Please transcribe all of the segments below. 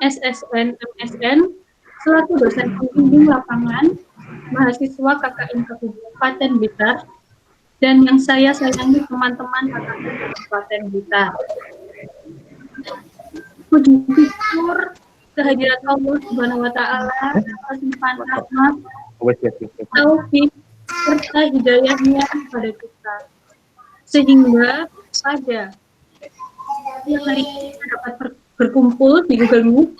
SSN, MSN, selaku dosen pembimbing lapangan, mahasiswa KKN Kabupaten Blitar, dan yang saya sayangi teman-teman KKN Kabupaten Blitar. Puji syukur kehadirat Allah Subhanahu wa Ta'ala atas limpahan rahmat, taufik, serta hidayahnya kepada kita. Sehingga pada hari ini kita dapat berkumpul di Google Meet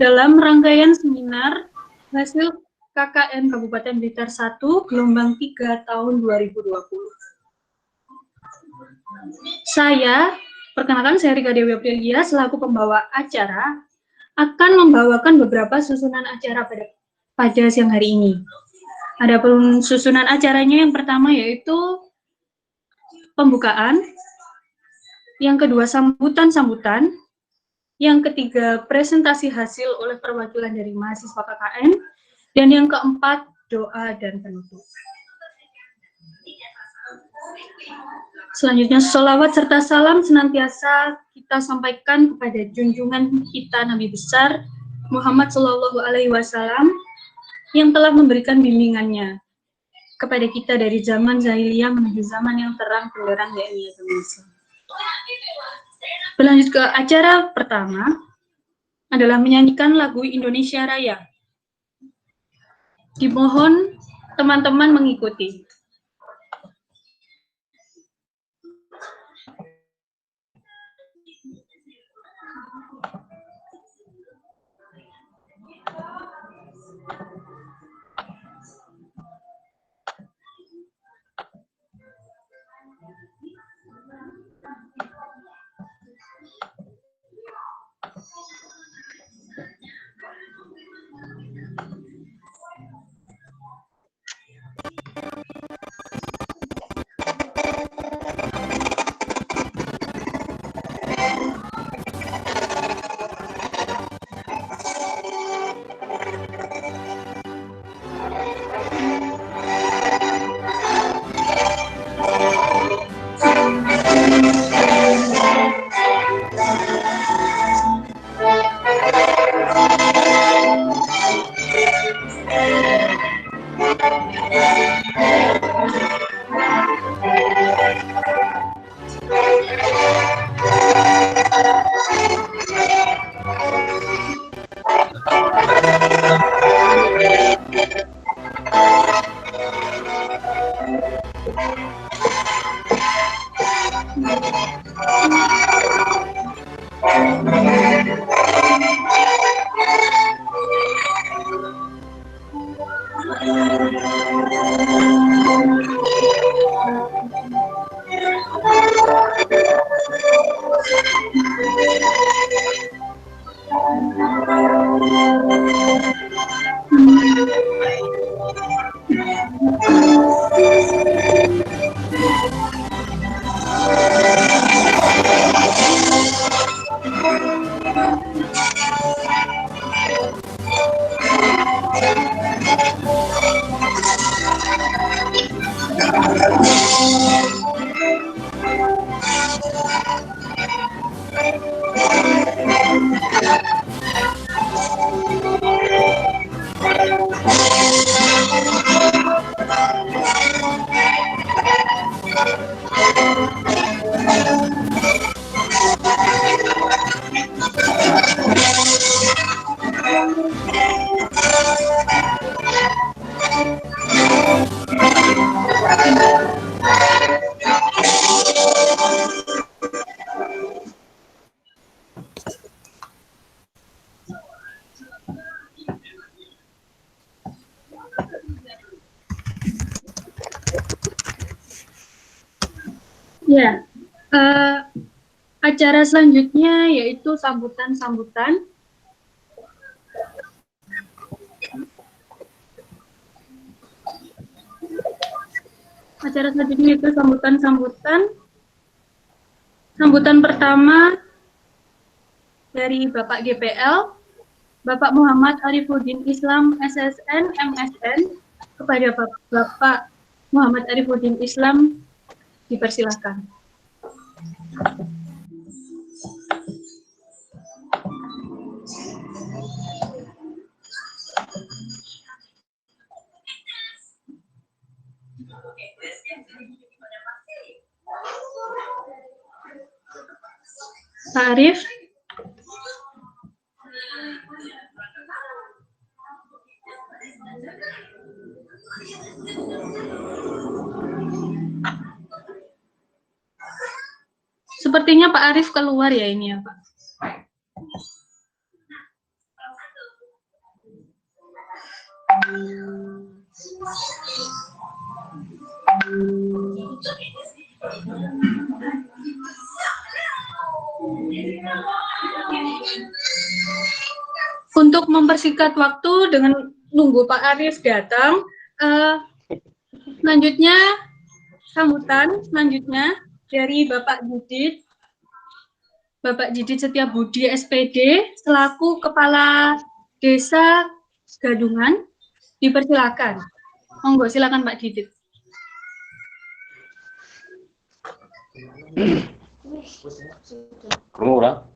dalam rangkaian seminar hasil KKN Kabupaten Blitar 1 gelombang 3 tahun 2020. Perkenalkan saya Rika Dewi Aprilia selaku pembawa acara akan membawakan beberapa susunan acara pada siang hari ini. Adapun susunan acaranya yang pertama yaitu pembukaan, yang kedua sambutan-sambutan, yang ketiga presentasi hasil oleh perwakilan dari mahasiswa KKN, dan yang keempat doa dan penutup. Selanjutnya sholawat serta salam senantiasa kita sampaikan kepada junjungan kita Nabi besar Muhammad Shallallahu Alaihi Wasallam yang telah memberikan bimbingannya kepada kita dari zaman jahiliyah menuju zaman yang terang benderang yakni Indonesia. Berlanjut ke acara pertama adalah menyanyikan lagu Indonesia Raya. Dimohon teman-teman mengikuti. Ya, acara selanjutnya yaitu sambutan-sambutan. Acara selanjutnya itu sambutan-sambutan. Sambutan pertama dari Bapak GPL, Bapak Muhammad Arifuddin Islam SSN MSN. Kepada Bapak Muhammad Arifuddin Islam dipersilahkan. Pak Arif? Sepertinya Pak Arif keluar ya ini ya Pak. Untuk mempersingkat waktu dengan nunggu Pak Arif datang, selanjutnya sambutan selanjutnya dari Bapak Didit Setiabudi SPD selaku Kepala Desa Gadungan, dipersilakan. Monggo silakan Pak Didit. Kurang.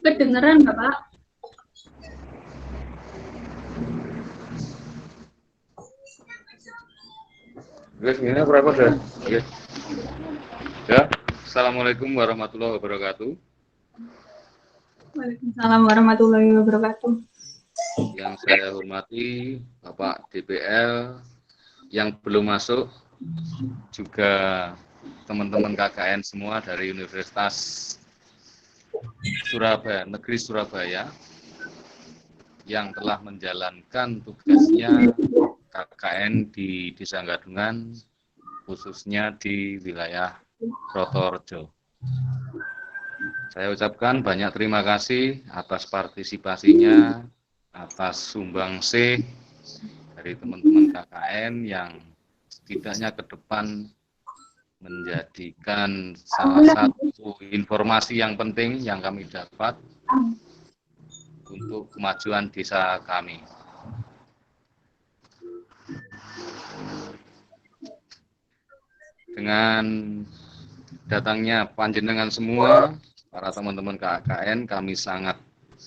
Kedengeran Bapak? Guys, ini berapa ya? Oke. Ya, Assalamualaikum warahmatullahi wabarakatuh. Waalaikumsalam warahmatullahi wabarakatuh. Yang saya hormati Bapak DPL yang belum masuk, juga teman-teman KKN semua dari Universitas Surabaya, Negeri Surabaya, yang telah menjalankan tugasnya KKN di Desa Gadungan, khususnya di wilayah Rotorejo. Saya ucapkan banyak terima kasih atas partisipasinya, atas sumbangsih dari teman-teman KKN yang setidaknya ke depan menjadikan salah satu informasi yang penting yang kami dapat untuk kemajuan desa kami. Dengan datangnya panjenengan semua, para teman-teman KKN, kami sangat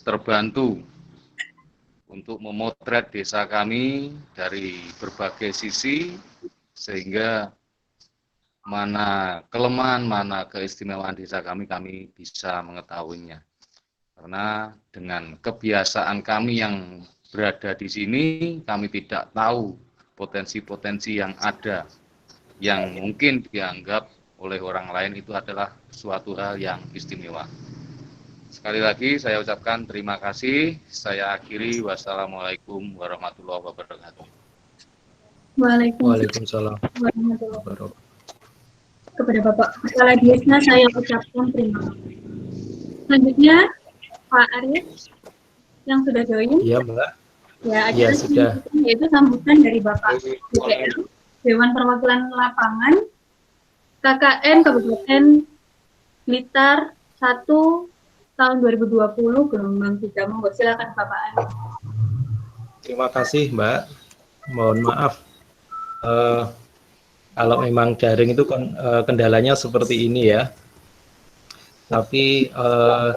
terbantu untuk memotret desa kami dari berbagai sisi, sehingga mana kelemahan, mana keistimewaan desa kami bisa mengetahuinya. Karena dengan kebiasaan kami yang berada di sini, kami tidak tahu potensi-potensi yang ada, yang mungkin dianggap oleh orang lain itu adalah suatu hal yang istimewa. Sekali lagi saya ucapkan terima kasih. Saya akhiri. Wassalamualaikum warahmatullahi wabarakatuh. Waalaikumsalam warahmatullahi wabarakatuh. Kepada Bapak Kepala Desa saya ucapkan terima kasih. Selanjutnya Pak Arif yang sudah join. Iya Mbak. Ya sudah. Yaitu sambutan dari Bapak DPL, Dewan Perwakilan Lapangan KKN Kabupaten Blitar 1 tahun 2020 gelombang 3. Monggo silakan Bapak Arif. Terima kasih Mbak. Mohon maaf kalau memang daring itu kendalanya seperti ini ya. Tapi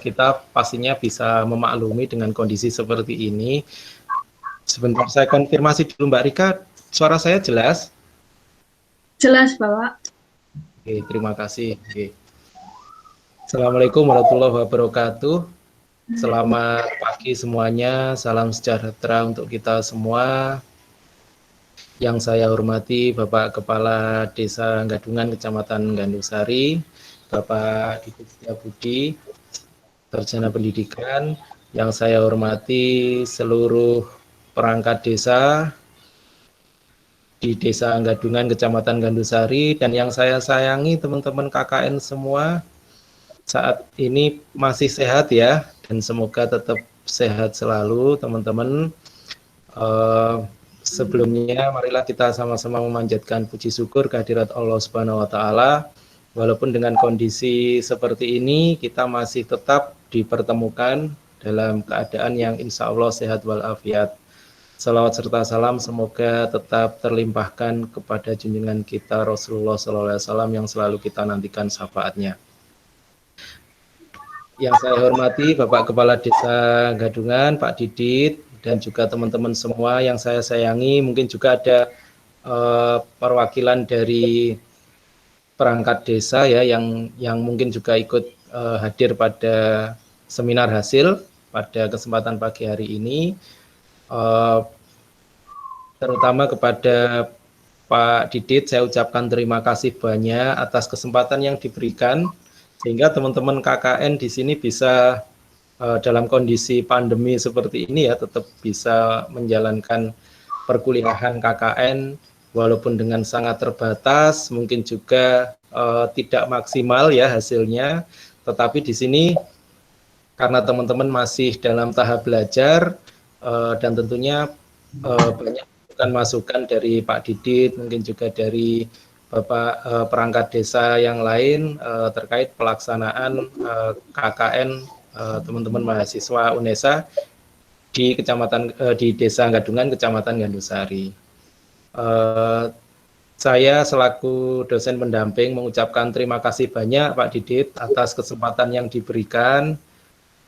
kita pastinya bisa memaklumi dengan kondisi seperti ini. Sebentar saya konfirmasi dulu Mbak Rika, suara saya jelas? Jelas Bapak. Oke, terima kasih. Oke. Assalamualaikum warahmatullahi wabarakatuh. Selamat pagi semuanya, salam sejahtera untuk kita semua. Yang saya hormati Bapak Kepala Desa Gadungan Kecamatan Gandusari, Bapak Didit Setiabudi, Sarjana Pendidikan. Yang saya hormati seluruh perangkat desa di Desa Gadungan Kecamatan Gandusari, dan yang saya sayangi teman-teman KKN semua saat ini masih sehat ya, dan semoga tetap sehat selalu teman-teman. Sebelumnya marilah kita sama-sama memanjatkan puji syukur kehadirat Allah Subhanahu wa taala. Walaupun dengan kondisi seperti ini kita masih tetap dipertemukan dalam keadaan yang insya Allah sehat walafiat. Salawat serta salam semoga tetap terlimpahkan kepada junjungan kita Rasulullah SAW yang selalu kita nantikan syafaatnya. Yang saya hormati Bapak Kepala Desa Gadungan, Pak Didit, dan juga teman-teman semua yang saya sayangi. Mungkin juga ada perwakilan dari perangkat desa ya yang mungkin juga ikut hadir pada seminar hasil pada kesempatan pagi hari ini. Terutama kepada Pak Didit, saya ucapkan terima kasih banyak atas kesempatan yang diberikan sehingga teman-teman KKN di sini bisa dalam kondisi pandemi seperti ini ya tetap bisa menjalankan perkuliahan KKN walaupun dengan sangat terbatas, mungkin juga tidak maksimal ya hasilnya, tetapi di sini karena teman-teman masih dalam tahap belajar dan tentunya banyak masukan dari Pak Didit, mungkin juga dari Bapak perangkat desa yang lain terkait pelaksanaan KKN teman-teman mahasiswa UNESA di di Desa Gadungan, Kecamatan Gandusari. Saya selaku dosen pendamping mengucapkan terima kasih banyak Pak Didit atas kesempatan yang diberikan.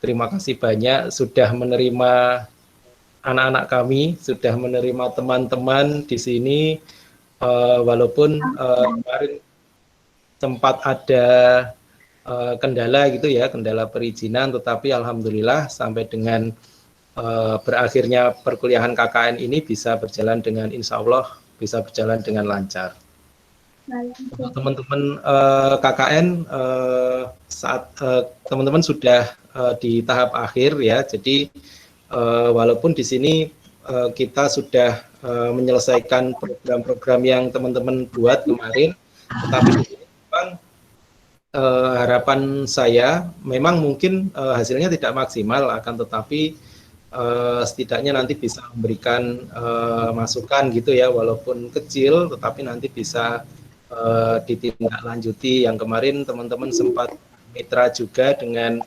Terima kasih banyak sudah menerima anak-anak kami, sudah menerima teman-teman di sini, walaupun kemarin sempat ada kendala gitu ya, kendala perizinan, tetapi alhamdulillah sampai dengan berakhirnya perkuliahan KKN ini bisa berjalan dengan insya Allah bisa berjalan dengan lancar. Untuk teman-teman KKN saat teman-teman sudah di tahap akhir ya, jadi walaupun di sini kita sudah menyelesaikan program-program yang teman-teman buat kemarin, tetapi di sini memang harapan saya memang mungkin hasilnya tidak maksimal, akan tetapi setidaknya nanti bisa memberikan masukan gitu ya, walaupun kecil, tetapi nanti bisa ditindaklanjuti. Yang kemarin teman-teman sempat mitra juga dengan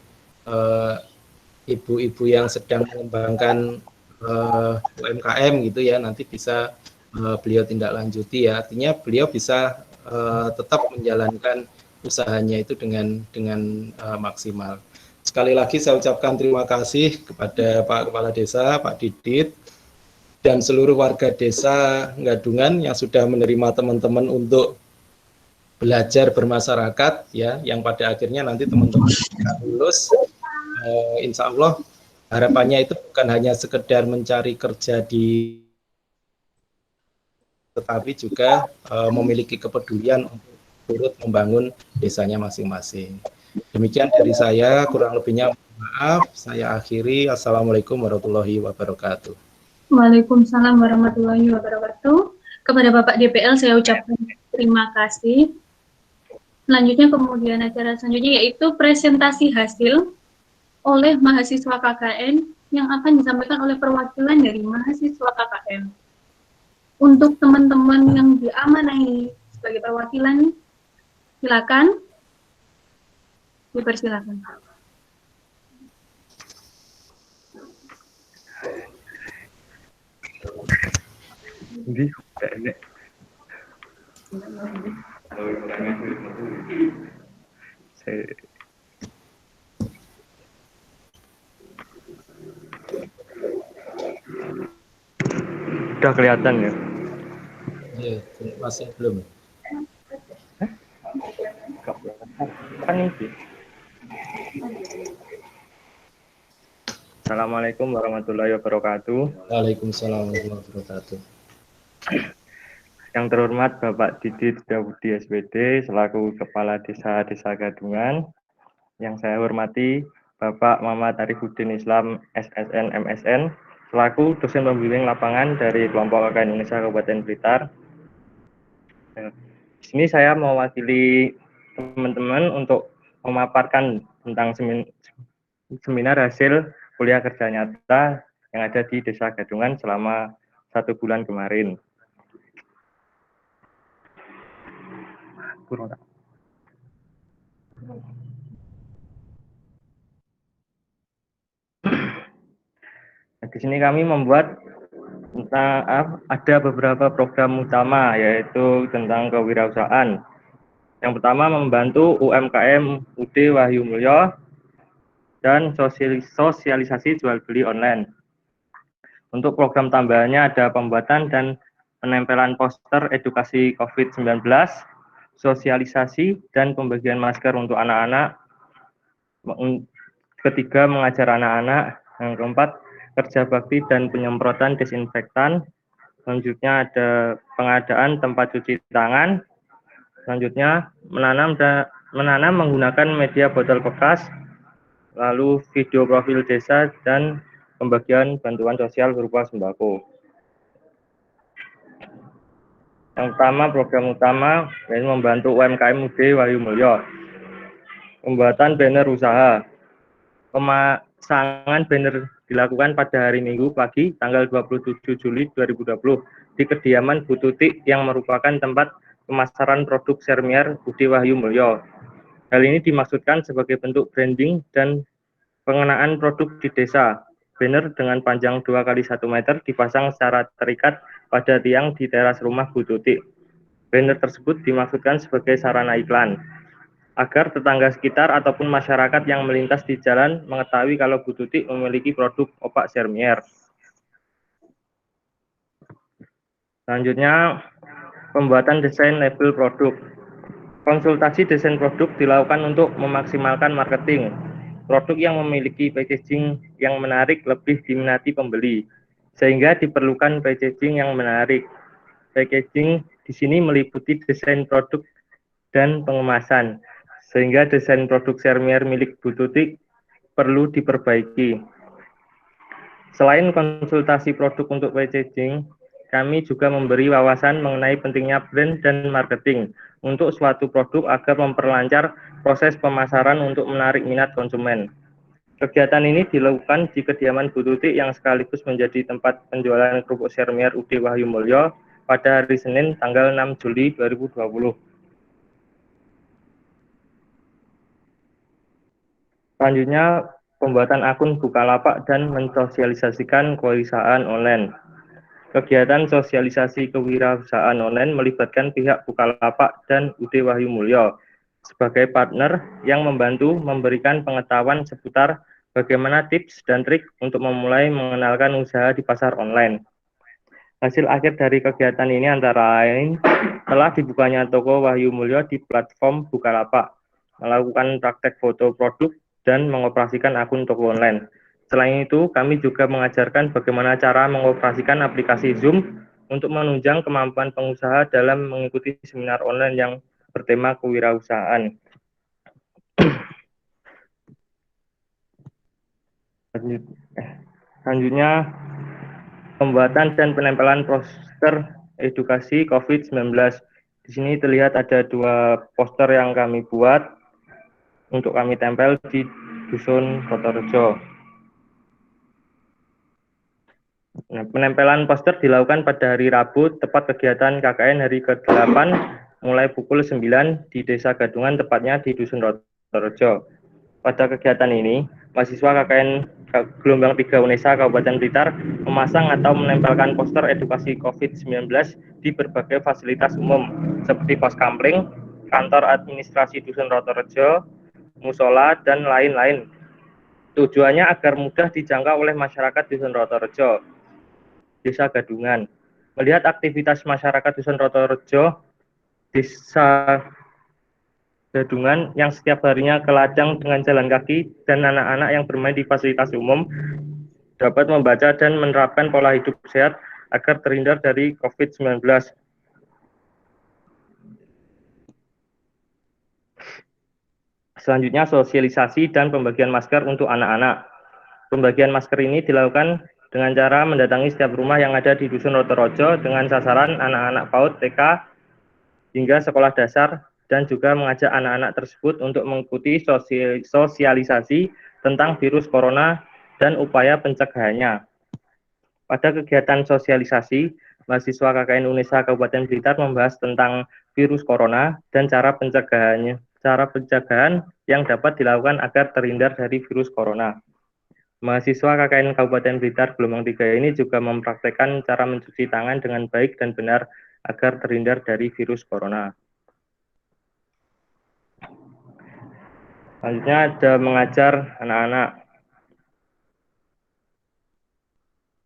ibu-ibu yang sedang mengembangkan UMKM gitu ya, nanti bisa beliau tindak lanjuti ya, artinya beliau bisa tetap menjalankan usahanya itu dengan maksimal. Sekali lagi saya ucapkan terima kasih kepada Pak Kepala Desa, Pak Didit, dan seluruh warga desa Gadungan yang sudah menerima teman-teman untuk belajar bermasyarakat ya, yang pada akhirnya nanti teman-teman lulus. Insya Allah harapannya itu bukan hanya sekedar mencari kerja tetapi juga memiliki kepedulian untuk turut membangun desanya masing-masing. Demikian dari saya, kurang lebihnya maaf, saya akhiri. Assalamualaikum warahmatullahi wabarakatuh. Waalaikumsalam warahmatullahi wabarakatuh. Kepada Bapak DPL saya ucapkan terima kasih. Selanjutnya kemudian acara selanjutnya yaitu presentasi hasil oleh mahasiswa KKN yang akan disampaikan oleh perwakilan dari mahasiswa KKN. Untuk teman-teman yang diamanahi sebagai perwakilan, silakan. Dipersilakan. Ini udah kelihatan ya? Iya, masih belum. Kan ini. Assalamualaikum warahmatullahi wabarakatuh. Waalaikumsalam warahmatullahi wabarakatuh. Yang terhormat Bapak Didit Dawudi SPD selaku Kepala Desa Gadungan. Yang saya hormati Bapak Muhammad Arifuddin Islam SSN MSN selaku dosen pembimbing lapangan dari kelompok KKN Indonesia Kabupaten Blitar. Di sini saya mewakili teman-teman untuk memaparkan tentang seminar hasil kuliah kerja nyata yang ada di Desa Gadungan selama 1 bulan kemarin. Di sini kami membuat ada beberapa program utama, yaitu tentang kewirausahaan. Yang pertama membantu UMKM UD Wahyu Mulyo dan sosialisasi jual beli online. Untuk program tambahannya ada pembuatan dan penempelan poster edukasi COVID-19, sosialisasi dan pembagian masker untuk anak-anak. Ketiga, mengajar anak-anak. Yang keempat, kerja bakti dan penyemprotan desinfektan. Selanjutnya ada pengadaan tempat cuci tangan. Selanjutnya, menanam menggunakan media botol bekas, lalu video profil desa, dan pembagian bantuan sosial berupa sembako. Yang pertama, program utama yaitu membantu UMKM UD Wahyu Mulyo. Pembuatan banner usaha. Pemasangan banner dilakukan pada hari Minggu pagi tanggal 27 Juli 2020 di kediaman Bu Tutik yang merupakan tempat pemasaran produk Sermier UD Wahyu Mulyo. Hal ini dimaksudkan sebagai bentuk branding dan pengenaan produk di desa. Banner dengan panjang 2 x 1 meter dipasang secara terikat pada tiang di teras rumah Bu Tutik. Banner tersebut dimaksudkan sebagai sarana iklan, agar tetangga sekitar ataupun masyarakat yang melintas di jalan mengetahui kalau Bu Tutik memiliki produk opak Sermier. Selanjutnya, pembuatan desain label produk. Konsultasi desain produk dilakukan untuk memaksimalkan marketing. Produk yang memiliki packaging yang menarik lebih diminati pembeli, sehingga diperlukan packaging yang menarik. Packaging di sini meliputi desain produk dan pengemasan, sehingga desain produk Sermier milik Bu Tutik perlu diperbaiki. Selain konsultasi produk untuk packaging, kami juga memberi wawasan mengenai pentingnya brand dan marketing untuk suatu produk agar memperlancar proses pemasaran untuk menarik minat konsumen. Kegiatan ini dilakukan di kediaman Bu Tutik yang sekaligus menjadi tempat penjualan kerupuk Sermier UD Wahyu Mulyo pada hari Senin tanggal 6 Juli 2020. Selanjutnya, pembuatan akun Bukalapak dan mensosialisasikan kewirausahaan online. Kegiatan sosialisasi kewirausahaan online melibatkan pihak Bukalapak dan UD Wahyu Mulyo sebagai partner yang membantu memberikan pengetahuan seputar bagaimana tips dan trik untuk memulai mengenalkan usaha di pasar online. Hasil akhir dari kegiatan ini antara lain telah dibukanya toko Wahyu Mulyo di platform Bukalapak, melakukan praktek foto produk, dan mengoperasikan akun toko online. Selain itu, kami juga mengajarkan bagaimana cara mengoperasikan aplikasi Zoom untuk menunjang kemampuan pengusaha dalam mengikuti seminar online yang bertema kewirausahaan. Selanjutnya, pembuatan dan penempelan poster edukasi COVID-19. Di sini terlihat ada 2 poster yang kami buat untuk kami tempel di Dusun Rotorejo. Nah, penempelan poster dilakukan pada hari Rabu, tepat kegiatan KKN hari ke-8, mulai pukul 9 di Desa Gadungan, tepatnya di Dusun Rotorejo. Pada kegiatan ini, mahasiswa KKN gelombang 3 UNESA Kabupaten Blitar memasang atau menempelkan poster edukasi COVID-19 di berbagai fasilitas umum, seperti pos kampling, kantor administrasi Dusun Rotorejo, musola, dan lain-lain. Tujuannya agar mudah dijangkau oleh masyarakat Dusun Rotorejo, Desa Gadungan. Melihat aktivitas masyarakat Dusun Rotorejo, Desa Gadungan yang setiap harinya ke ladang dengan jalan kaki dan anak-anak yang bermain di fasilitas umum, dapat membaca dan menerapkan pola hidup sehat agar terhindar dari COVID-19. Selanjutnya, sosialisasi dan pembagian masker untuk anak-anak. Pembagian masker ini dilakukan dengan cara mendatangi setiap rumah yang ada di Dusun Rotorejo dengan sasaran anak-anak PAUD, TK, hingga sekolah dasar, dan juga mengajak anak-anak tersebut untuk mengikuti sosialisasi tentang virus corona dan upaya pencegahannya. Pada kegiatan sosialisasi, mahasiswa KKN UNESA Kabupaten Blitar membahas tentang virus corona dan cara pencegahan yang dapat dilakukan agar terhindar dari virus corona. Mahasiswa KKN Kabupaten Blitar gelombang 3 ini juga mempraktekkan cara mencuci tangan dengan baik dan benar agar terhindar dari virus corona. Selanjutnya ada mengajar anak-anak.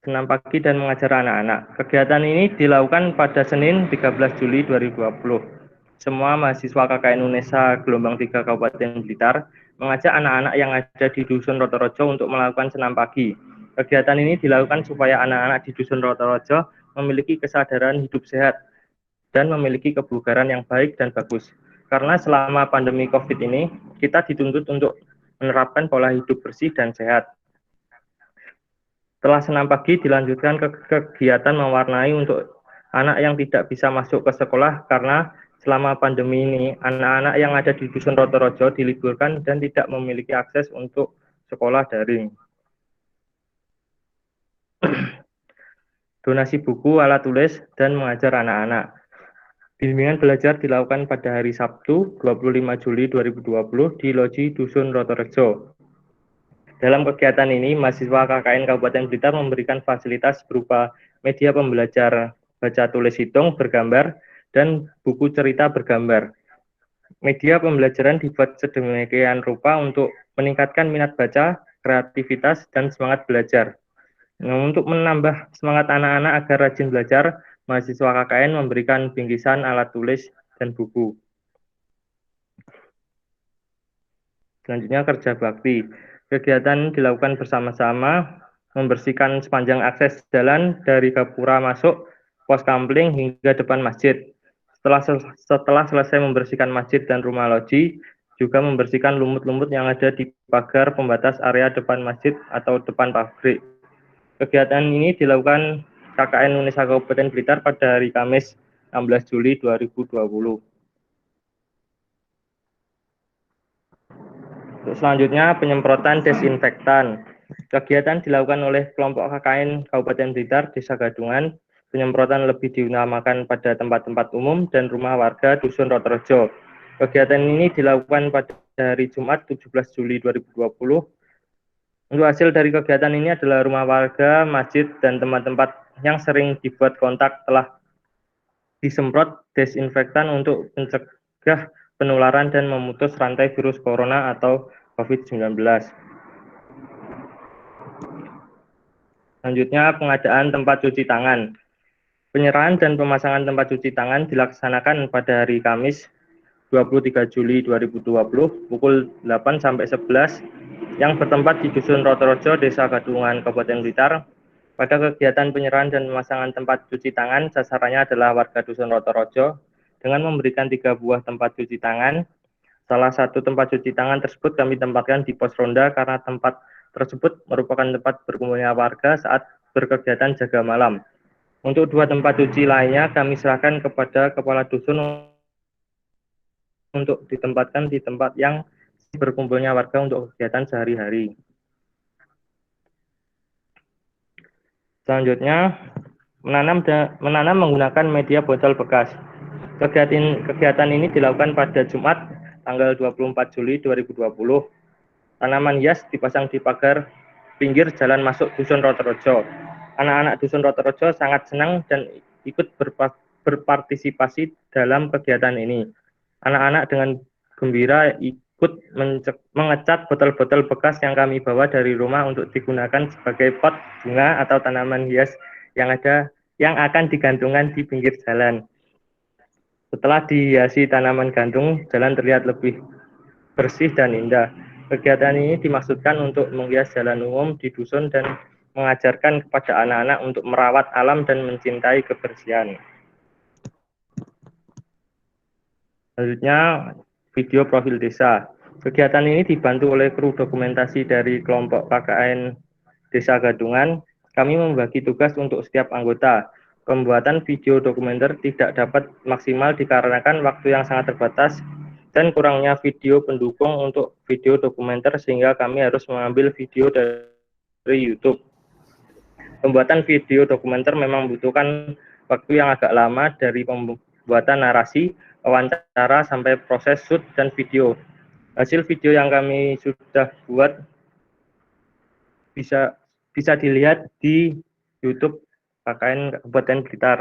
Senam pagi dan mengajar anak-anak. Kegiatan ini dilakukan pada Senin 13 Juli 2020. Semua mahasiswa KKN UNESA gelombang 3 Kabupaten Blitar mengajak anak-anak yang ada di Dusun Rotorojo untuk melakukan senam pagi. Kegiatan ini dilakukan supaya anak-anak di Dusun Rotorojo memiliki kesadaran hidup sehat dan memiliki kebugaran yang baik dan bagus. Karena selama pandemi COVID ini, kita dituntut untuk menerapkan pola hidup bersih dan sehat. Setelah senam pagi dilanjutkan ke kegiatan mewarnai untuk anak yang tidak bisa masuk ke sekolah karena selama pandemi ini anak-anak yang ada di Dusun Rotorojo diliburkan dan tidak memiliki akses untuk sekolah daring. Donasi buku, alat tulis, dan mengajar anak-anak. Bimbingan belajar dilakukan pada hari Sabtu 25 Juli 2020 di Loji Dusun Rotorojo. Dalam kegiatan ini, mahasiswa KKN Kabupaten Blitar memberikan fasilitas berupa media pembelajar baca tulis hitung bergambar dan buku cerita bergambar. Media pembelajaran dibuat sedemikian rupa untuk meningkatkan minat baca, kreativitas, dan semangat belajar. Nah, untuk menambah semangat anak-anak agar rajin belajar, mahasiswa KKN memberikan bingkisan alat tulis dan buku. Selanjutnya kerja bakti. Kegiatan dilakukan bersama-sama, membersihkan sepanjang akses jalan dari Gapura masuk, pos kampling hingga depan masjid. Setelah selesai membersihkan masjid dan rumah loji, juga membersihkan lumut-lumut yang ada di pagar pembatas area depan masjid atau depan pabrik. Kegiatan ini dilakukan KKN UNESA Kabupaten Blitar pada hari Kamis 16 Juli 2020. Selanjutnya penyemprotan desinfektan. Kegiatan dilakukan oleh kelompok KKN Kabupaten Blitar, Desa Gadungan. Penyemprotan lebih diutamakan pada tempat-tempat umum dan rumah warga Dusun Rotorojo. Kegiatan ini dilakukan pada hari Jumat 17 Juli 2020. Untuk hasil dari kegiatan ini adalah rumah warga, masjid, dan tempat-tempat yang sering dibuat kontak telah disemprot desinfektan untuk mencegah penularan dan memutus rantai virus corona atau COVID-19. Selanjutnya, pengadaan tempat cuci tangan. Penyerahan dan pemasangan tempat cuci tangan dilaksanakan pada hari Kamis 23 Juli 2020 pukul 8 sampai 11 yang bertempat di Dusun Rotorojo, Desa Gadungan, Kabupaten Blitar. Pada kegiatan penyerahan dan pemasangan tempat cuci tangan, sasarannya adalah warga Dusun Rotorojo dengan memberikan 3 buah tempat cuci tangan. Salah satu tempat cuci tangan tersebut kami tempatkan di pos ronda karena tempat tersebut merupakan tempat berkumpulnya warga saat berkegiatan jaga malam. Untuk 2 tempat cuci lainnya kami serahkan kepada kepala dusun untuk ditempatkan di tempat yang berkumpulnya warga untuk kegiatan sehari-hari. Selanjutnya, menanam menggunakan media botol bekas. Kegiatan ini dilakukan pada Jumat tanggal 24 Juli 2020. Tanaman hias dipasang di pagar pinggir jalan masuk Dusun Rotorojo. Anak-anak Dusun Rotorojo sangat senang dan ikut berpartisipasi dalam kegiatan ini. Anak-anak dengan gembira ikut mengecat botol-botol bekas yang kami bawa dari rumah untuk digunakan sebagai pot bunga atau tanaman hias yang akan digantungkan di pinggir jalan. Setelah dihiasi tanaman gantung, jalan terlihat lebih bersih dan indah. Kegiatan ini dimaksudkan untuk menghias jalan umum di dusun dan mengajarkan kepada anak-anak untuk merawat alam dan mencintai kebersihan. Selanjutnya, video profil desa. Kegiatan ini dibantu oleh kru dokumentasi dari kelompok KKN Desa Gadungan. Kami membagi tugas untuk setiap anggota. Pembuatan video dokumenter tidak dapat maksimal dikarenakan waktu yang sangat terbatas dan kurangnya video pendukung untuk video dokumenter sehingga kami harus mengambil video dari YouTube. Pembuatan video dokumenter memang membutuhkan waktu yang agak lama dari pembuatan narasi, wawancara, sampai proses shoot dan video. Hasil video yang kami sudah buat bisa dilihat di YouTube KKN Kabupaten Blitar.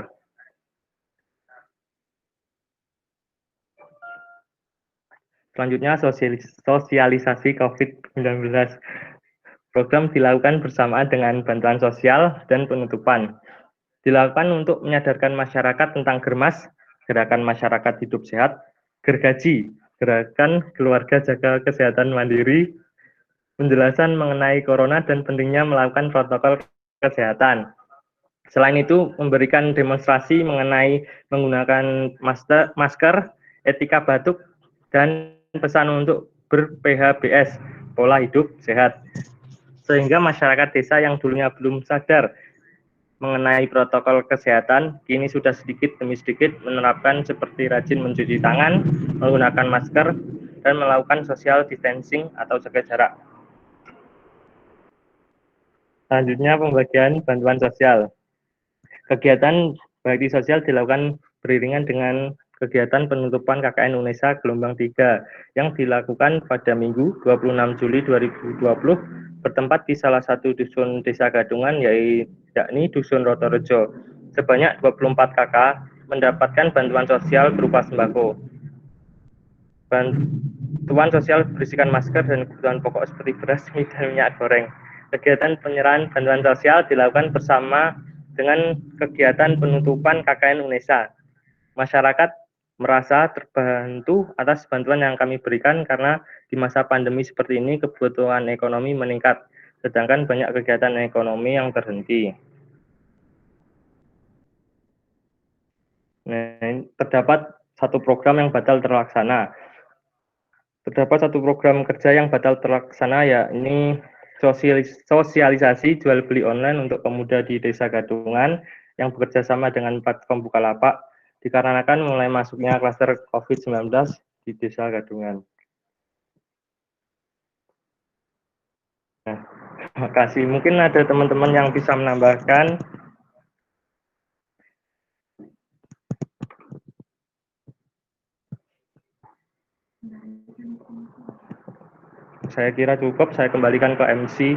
Selanjutnya, sosialisasi COVID-19. Program dilakukan bersamaan dengan bantuan sosial dan penutupan. Dilakukan untuk menyadarkan masyarakat tentang Germas, Gerakan Masyarakat Hidup Sehat, Gergaji, Gerakan Keluarga Jaga Kesehatan Mandiri, penjelasan mengenai corona dan pentingnya melakukan protokol kesehatan. Selain itu, memberikan demonstrasi mengenai menggunakan masker, etika batuk, dan pesan untuk ber-PHBS, pola hidup sehat. Sehingga masyarakat desa yang dulunya belum sadar mengenai protokol kesehatan, kini sudah sedikit demi sedikit menerapkan seperti rajin mencuci tangan, menggunakan masker, dan melakukan social distancing atau jaga jarak. Selanjutnya, pembagian bantuan sosial. Kegiatan bakti sosial dilakukan beriringan dengan kegiatan penutupan KKN UNESA gelombang 3 yang dilakukan pada Minggu 26 Juli 2020 bertempat di salah satu dusun Desa Gadungan yakni Dusun Rotorejo. Sebanyak 24 KK mendapatkan bantuan sosial berupa sembako. Bantuan sosial berisikan masker dan kebutuhan pokok seperti beras, mie, dan minyak goreng. Kegiatan penyerahan bantuan sosial dilakukan bersama dengan kegiatan penutupan KKN UNESA. Masyarakat merasa terbantu atas bantuan yang kami berikan karena di masa pandemi seperti ini kebutuhan ekonomi meningkat, sedangkan banyak kegiatan ekonomi yang terhenti. Nah, terdapat satu program yang batal terlaksana. Terdapat satu program kerja yang batal terlaksana, yakni sosialisasi jual beli online untuk pemuda di Desa Gadungan yang bekerja sama dengan platform Bukalapak dikarenakan mulai masuknya klaster COVID-19 di Desa Gadungan. Nah, terima kasih. Mungkin ada teman-teman yang bisa menambahkan. Saya kira cukup, saya kembalikan ke MC.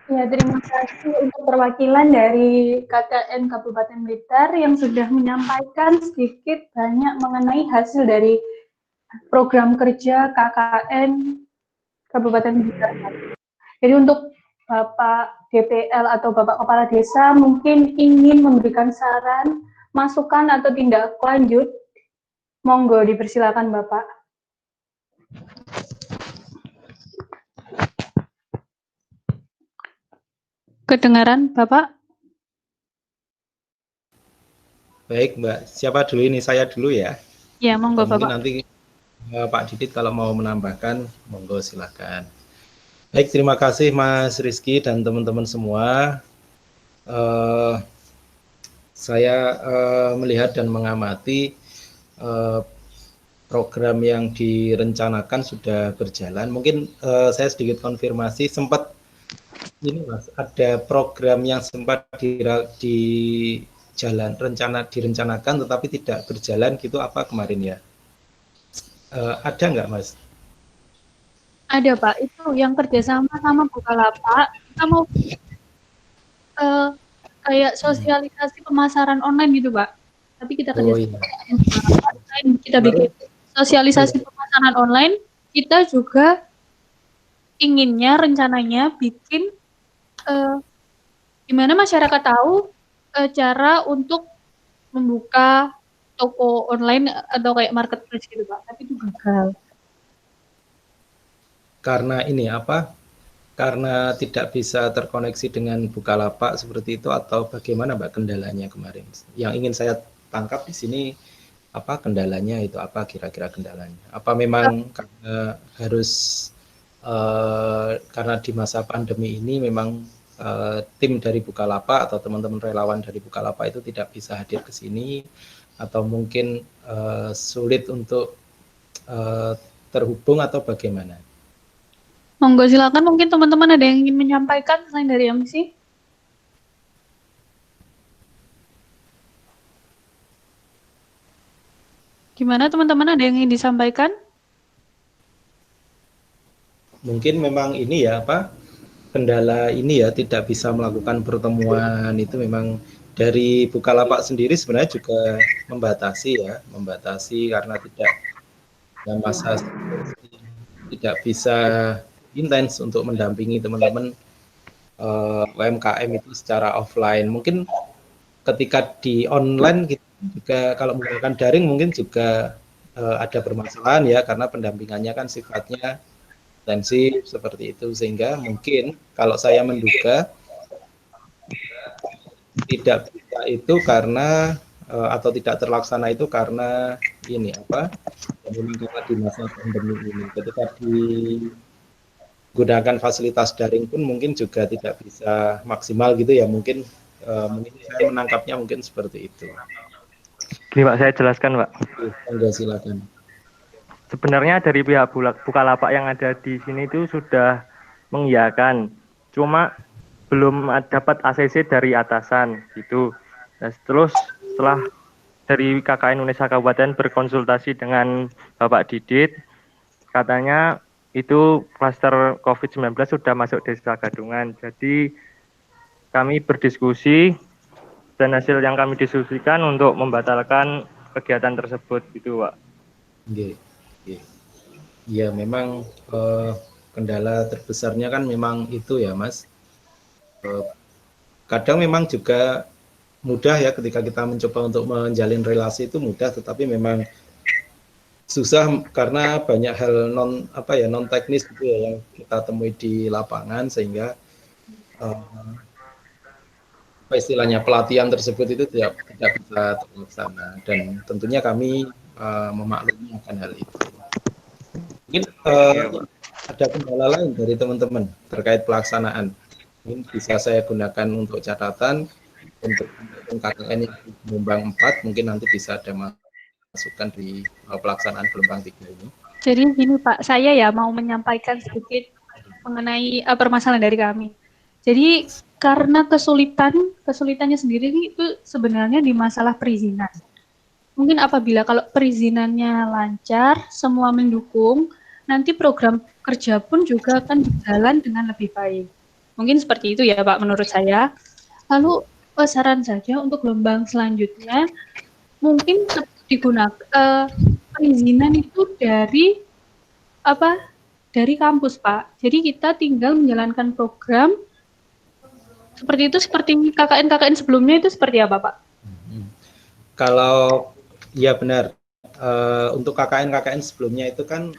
Ya, terima kasih untuk perwakilan dari KKN Kabupaten Blitar yang sudah menyampaikan sedikit banyak mengenai hasil dari program kerja KKN Kabupaten Blitar. Jadi untuk Bapak DPL atau Bapak Kepala Desa mungkin ingin memberikan saran, masukan atau tindak lanjut, monggo dipersilakan Bapak. Kedengaran Bapak? Baik Mbak, siapa dulu ini? Saya dulu ya? Ya, monggo Mungkin Bapak. nanti Pak Didit kalau mau menambahkan, monggo silakan. Baik, terima kasih Mas Rizky dan teman-teman semua. Saya melihat dan mengamati program yang direncanakan sudah berjalan. Mungkin saya sedikit konfirmasi, sempat ini Mas, ada program yang sempat direncanakan tetapi tidak berjalan gitu apa kemarin ya? Ada nggak Mas? Ada Pak, itu yang kerjasama sama Bukalapak, kita mau kayak sosialisasi pemasaran online gitu Pak. Tapi kita kerjasama kita bikin sosialisasi pemasaran online, kita juga inginnya rencananya bikin gimana masyarakat tahu cara untuk membuka toko online atau kayak marketplace gitu Pak, tapi itu gagal. Karena ini apa? Karena tidak bisa terkoneksi dengan Bukalapak seperti itu atau bagaimana Mbak kendalanya kemarin? Yang ingin saya tangkap di sini apa kendalanya itu, apa kira-kira kendalanya? Apa memang karena harus karena di masa pandemi ini memang tim dari Bukalapak atau teman-teman relawan dari Bukalapak itu tidak bisa hadir ke sini atau mungkin sulit untuk terhubung atau bagaimana? Monggo silakan, mungkin teman-teman ada yang ingin menyampaikan selain dari MC. Gimana teman-teman, ada yang ingin disampaikan? Mungkin memang ini ya apa kendala ini ya tidak bisa melakukan pertemuan itu memang dari Bukalapak sendiri sebenarnya juga membatasi karena tidak dalam masa skripsi tidak bisa intens untuk mendampingi teman-teman UMKM itu secara offline. Mungkin ketika di online kita juga kalau menggunakan daring mungkin juga ada permasalahan ya, karena pendampingannya kan sifatnya intensif seperti itu, sehingga mungkin kalau saya menduga tidak bisa itu karena atau tidak terlaksana itu karena ini apa, karena di masa pandemi ini ketika digunakan fasilitas daring pun mungkin juga tidak bisa maksimal gitu ya, mungkin mungkin saya menangkapnya mungkin seperti itu. Gini Pak, saya jelaskan Pak. Oke, silakan. Sebenarnya dari pihak Bukalapak yang ada di sini itu sudah mengiyakan, cuma belum dapat ACC dari atasan gitu. Nah, terus setelah dari KKN UNESA Kabupaten berkonsultasi dengan Bapak Didit, katanya itu klaster COVID-19 sudah masuk Desa Gadungan. Jadi kami berdiskusi dan hasil yang kami diskusikan untuk membatalkan kegiatan tersebut gitu Pak. Ya memang kendala terbesarnya kan memang itu ya Mas. Kadang memang juga mudah ya ketika kita mencoba untuk menjalin relasi itu mudah, tetapi memang susah karena banyak hal non teknis gitu ya yang kita temui di lapangan, sehingga istilahnya pelatihan tersebut itu tidak bisa terlaksana, dan tentunya kami memaklumi akan hal itu. Mungkin ada kendala lain dari teman-teman terkait pelaksanaan, mungkin bisa saya gunakan untuk catatan untuk KKN yang gelombang 4, mungkin nanti bisa ada masukan di pelaksanaan gelombang 3 ini. Jadi gini Pak, saya ya mau menyampaikan sedikit mengenai permasalahan dari kami. Jadi karena kesulitannya sendiri itu sebenarnya di masalah perizinan. Mungkin apabila kalau perizinannya lancar, semua mendukung, nanti program kerja pun juga akan berjalan dengan lebih baik. Mungkin seperti itu ya Pak menurut saya. Lalu saran saja untuk gelombang selanjutnya, mungkin digunakan perizinan itu dari kampus Pak. Jadi kita tinggal menjalankan program seperti itu, seperti KKN sebelumnya itu seperti apa Pak? Kalau ya benar, untuk KKN sebelumnya itu kan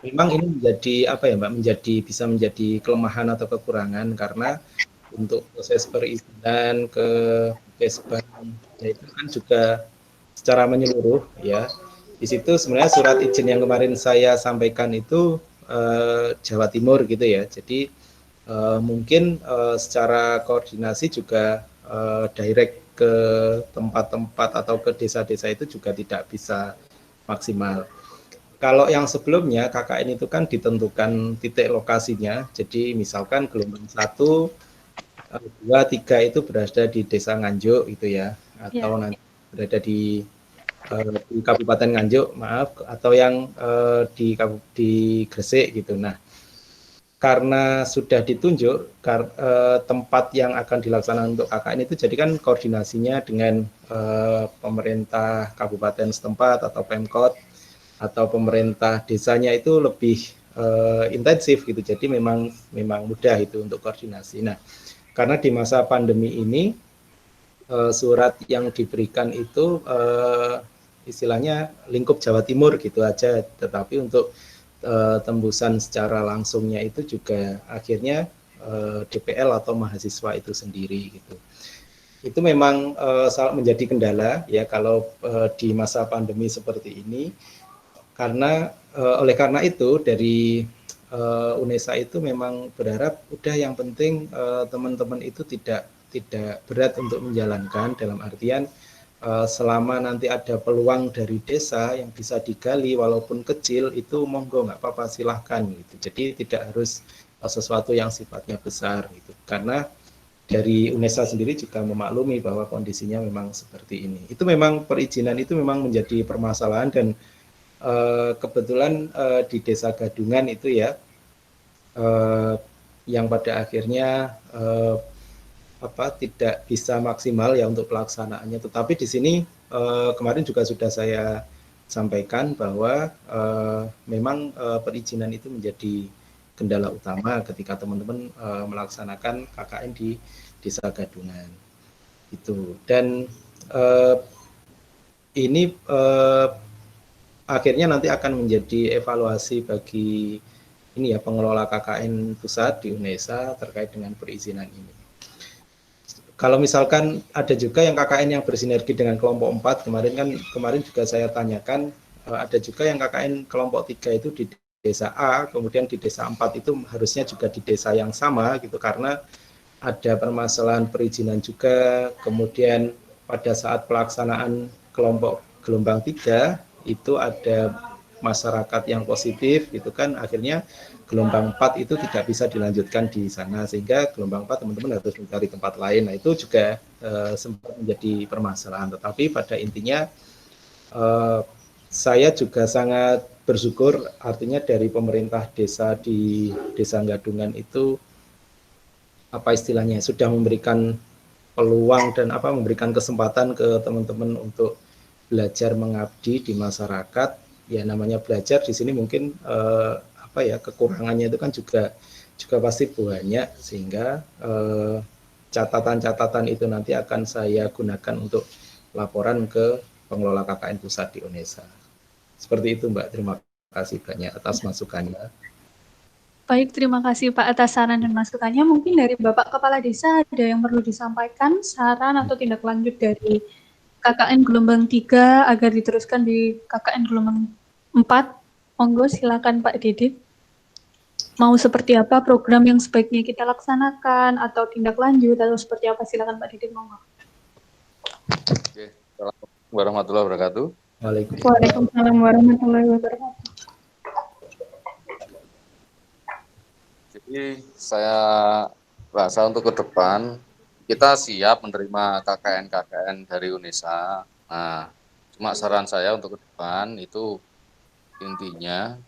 memang ini menjadi apa ya Mbak, bisa menjadi kelemahan atau kekurangan, karena untuk proses perizinan ke Kesbang ya itu kan juga secara menyeluruh ya. Di situ sebenarnya surat izin yang kemarin saya sampaikan itu Jawa Timur gitu ya. Jadi mungkin secara koordinasi juga direct ke tempat-tempat atau ke desa-desa itu juga tidak bisa maksimal. Kalau yang sebelumnya KKN itu kan ditentukan titik lokasinya. Jadi misalkan gelombang 1, 2, 3 itu berada di Desa Nganjuk gitu ya, atau nanti berada di Kabupaten Nganjuk, atau yang di Gresik gitu. Nah, karena sudah ditunjuk tempat yang akan dilaksanakan untuk KKN itu, jadi kan koordinasinya dengan pemerintah kabupaten setempat atau Pemkot atau pemerintah desanya itu lebih intensif gitu. Jadi memang mudah itu untuk koordinasi. Nah, karena di masa pandemi ini surat yang diberikan itu istilahnya lingkup Jawa Timur gitu aja, tetapi untuk tembusan secara langsungnya itu juga akhirnya DPL atau mahasiswa itu sendiri gitu. Itu memang menjadi kendala ya kalau di masa pandemi seperti ini, karena oleh karena itu dari UNESA itu memang berharap udah yang penting teman-teman itu tidak berat untuk menjalankan, dalam artian selama nanti ada peluang dari desa yang bisa digali walaupun kecil, itu monggo nggak apa-apa, silahkan gitu. Jadi tidak harus sesuatu yang sifatnya besar gitu, karena dari UNESA sendiri juga memaklumi bahwa kondisinya memang seperti ini. Itu memang perizinan itu memang menjadi permasalahan, dan kebetulan di Desa Gadungan itu ya yang pada akhirnya tidak bisa maksimal ya untuk pelaksanaannya. Tetapi di sini kemarin juga sudah saya sampaikan bahwa memang perizinan itu menjadi kendala utama ketika teman-teman melaksanakan KKN di Desa Gadungan. Itu. Dan ini akhirnya nanti akan menjadi evaluasi bagi ini ya pengelola KKN pusat di UNESA terkait dengan perizinan ini. Kalau misalkan ada juga yang KKN yang bersinergi dengan kelompok 4, kemarin juga saya tanyakan, ada juga yang KKN kelompok 3 itu di desa A, kemudian di desa 4 itu harusnya juga di desa yang sama gitu, karena ada permasalahan perizinan juga. Kemudian pada saat pelaksanaan kelompok gelombang 3 itu ada masyarakat yang positif gitu kan, akhirnya gelombang 4 itu tidak bisa dilanjutkan di sana, sehingga gelombang 4 teman-teman harus mencari tempat lain. Nah itu juga sempat menjadi permasalahan, tetapi pada intinya saya juga sangat bersyukur, artinya dari pemerintah desa di Desa Gadungan itu apa istilahnya sudah memberikan peluang dan memberikan kesempatan ke teman-teman untuk belajar mengabdi di masyarakat. Ya namanya belajar di sini mungkin kekurangannya itu kan juga pasti banyak, sehingga catatan-catatan itu nanti akan saya gunakan untuk laporan ke pengelola KKN pusat di UNESA. Seperti itu Mbak, terima kasih banyak atas masukannya. Baik, terima kasih Pak atas saran dan masukannya. Mungkin dari Bapak Kepala Desa ada yang perlu disampaikan, saran atau tindak lanjut dari KKN gelombang 3 agar diteruskan di KKN gelombang 4. Monggo silakan Pak Didit. Mau seperti apa program yang sebaiknya kita laksanakan atau tindak lanjut atau seperti apa, silakan Pak Didit, monggo. Oke, Assalamualaikum warahmatullahi wabarakatuh. Waalaikumsalam warahmatullahi wabarakatuh. Jadi saya rasa untuk ke depan kita siap menerima KKN dari UNESA. Nah, cuma saran saya untuk ke depan itu intinya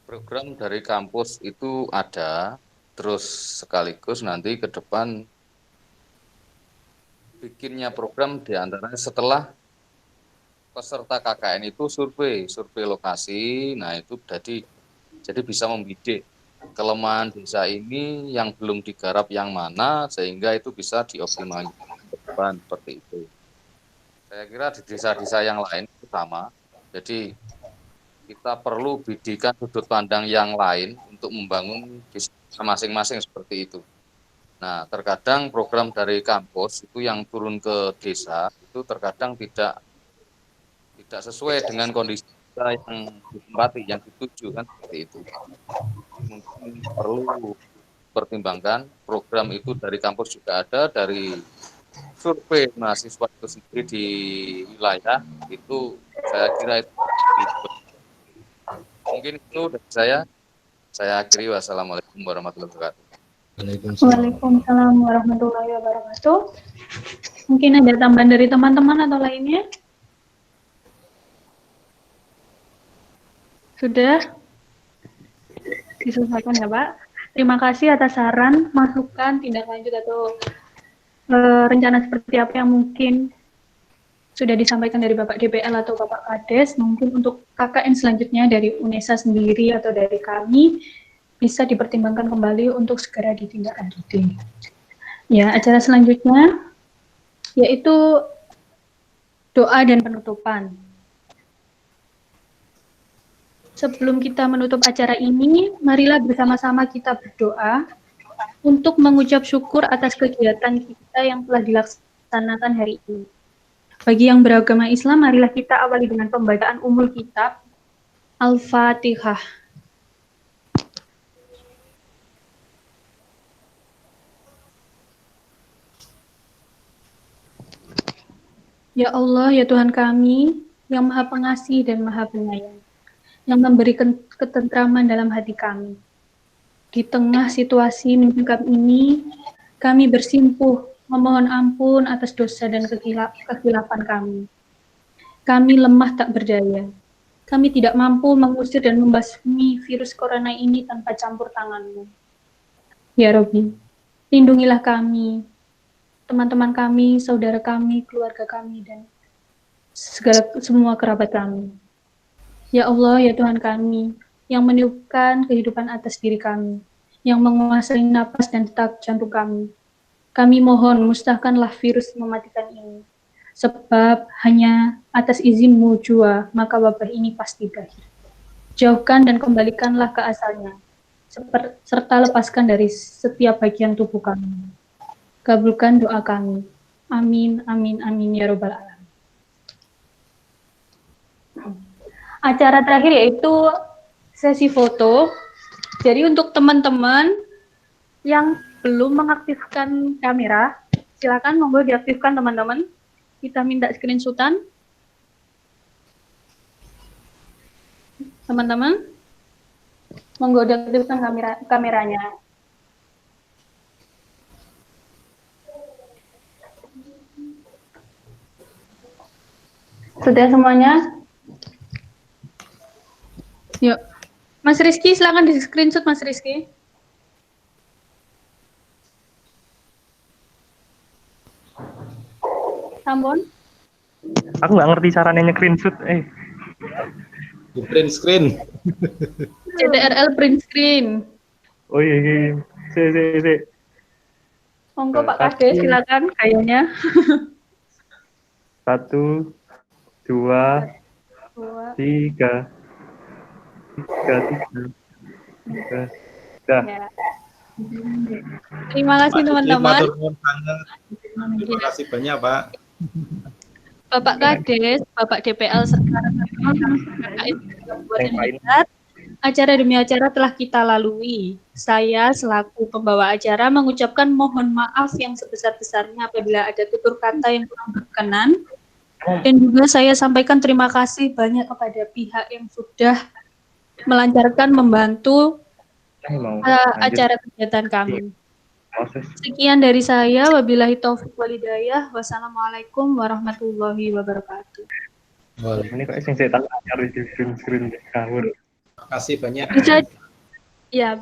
program dari kampus itu ada, terus sekaligus nanti ke depan bikinnya program diantaranya setelah peserta KKN itu survei lokasi. Nah itu jadi bisa membidik kelemahan desa ini yang belum digarap yang mana, sehingga itu bisa dioptimalkan ke depan, seperti itu. Saya kira di desa-desa yang lain itu sama. Jadi kita perlu bidikan sudut pandang yang lain untuk membangun desa masing-masing seperti itu. Nah, terkadang program dari kampus itu yang turun ke desa itu terkadang tidak sesuai dengan kondisi yang ditempati, yang dituju kan seperti itu. Mungkin perlu pertimbangkan program itu dari kampus juga ada, dari survei mahasiswa itu sendiri di wilayah itu, saya kira itu mungkin itu dari saya akhiri. Wassalamualaikum warahmatullahi wabarakatuh. Waalaikumsalam warahmatullahi wabarakatuh. Mungkin ada tambahan dari teman-teman atau lainnya? Sudah diselesaikan ya Pak. Terima kasih atas saran, masukan, tindak lanjut atau rencana seperti apa yang mungkin sudah disampaikan dari Bapak DPL atau Bapak Kades. Mungkin untuk KKN selanjutnya dari UNESA sendiri atau dari kami bisa dipertimbangkan kembali untuk segera ditindaklanjuti. Ya, acara selanjutnya yaitu doa dan penutupan. Sebelum kita menutup acara ini, marilah bersama-sama kita berdoa untuk mengucap syukur atas kegiatan kita yang telah dilaksanakan hari ini. Bagi yang beragama Islam, marilah kita awali dengan pembacaan Ummul Kitab, Al-Fatihah. Ya Allah, ya Tuhan kami, yang Maha Pengasih dan Maha Penyayang, yang memberikan ketentraman dalam hati kami. Di tengah situasi mencekam ini, kami bersimpuh memohon ampun atas dosa dan kekhilafan kami. Kami lemah tak berdaya. Kami tidak mampu mengusir dan membasmi virus corona ini tanpa campur tangan-Mu. Ya Rabbi, lindungilah kami, teman-teman kami, saudara kami, keluarga kami, dan semua kerabat kami. Ya Allah, ya Tuhan kami, yang meniupkan kehidupan atas diri kami, yang menguasai napas dan detak jantung kami. Kami mohon mustahkanlah virus mematikan ini. Sebab hanya atas izin-Mu jua, maka wabah ini pasti berakhir. Jauhkan dan kembalikanlah ke asalnya, serta lepaskan dari setiap bagian tubuh kami. Kabulkan doa kami. Amin, amin, amin, ya Rabbal Alamin. Acara terakhir yaitu sesi foto. Jadi untuk teman-teman yang belum mengaktifkan kamera, silakan monggo diaktifkan teman-teman. Kita minta screenshotan. Teman-teman, monggo diaktifkan kameranya. Sudah semuanya? Yuk. Mas Rizky, silakan di screenshot Mas Rizky. Sampun? Aku nggak ngerti caranya nge-screenshot. Di print screen. CTRL print screen. Oh iya. Si. Monggo Pak Kades, silakan kayaknya. 1, 2, 3. Ya. Terima kasih teman-teman. Terima kasih banyak Pak. Bapak Kades, Bapak DPL sekarang acara demi acara telah kita lalui. Saya selaku pembawa acara mengucapkan mohon maaf yang sebesar-besarnya apabila ada tutur kata yang kurang berkenan. Dan juga saya sampaikan terima kasih banyak kepada pihak yang sudah melancarkan membantu acara kegiatan kami. Sekian dari saya, wabillahi taufiq walhidayah. Wassalamualaikum warahmatullahi wabarakatuh. Ini kok sing setan harus di screen ngawur. Terima kasih banyak.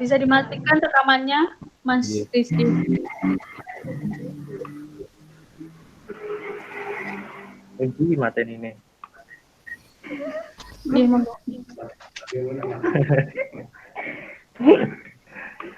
Bisa dimatikan rekamannya, Mas Rizky. Ini maten ini. Iya, monggo.